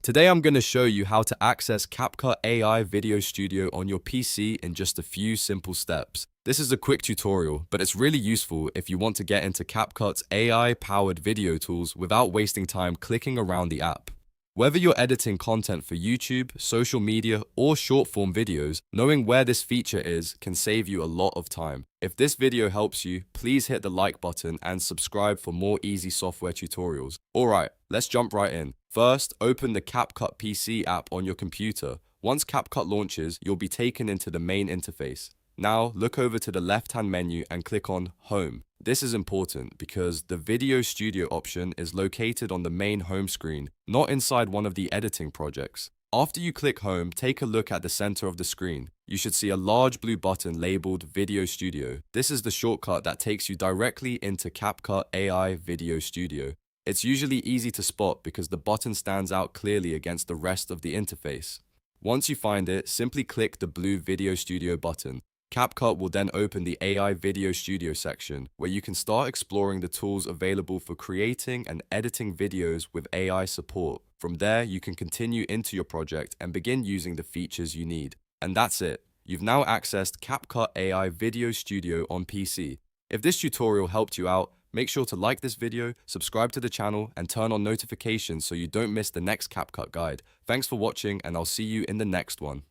Today I'm going to show you how to access CapCut AI Video Studio on your PC in just a few simple steps. This is a quick tutorial, but it's really useful if you want to get into CapCut's AI-powered video tools without wasting time clicking around the app. Whether you're editing content for YouTube, social media, or short-form videos, knowing where this feature is can save you a lot of time. If this video helps you, please hit the like button and subscribe for more easy software tutorials. Alright, let's jump right in. First, open the CapCut PC app on your computer. Once CapCut launches, you'll be taken into the main interface. Now, look over to the left-hand menu and click on Home. This is important because the Video Studio option is located on the main home screen, not inside one of the editing projects. After you click Home, take a look at the center of the screen. You should see a large blue button labeled Video Studio. This is the shortcut that takes you directly into CapCut AI Video Studio. It's usually easy to spot because the button stands out clearly against the rest of the interface. Once you find it, simply click the blue Video Studio button. CapCut will then open the AI Video Studio section, where you can start exploring the tools available for creating and editing videos with AI support. From there, you can continue into your project and begin using the features you need. And that's it. You've now accessed CapCut AI Video Studio on PC. If this tutorial helped you out, make sure to like this video, subscribe to the channel, and turn on notifications so you don't miss the next CapCut guide. Thanks for watching, and I'll see you in the next one.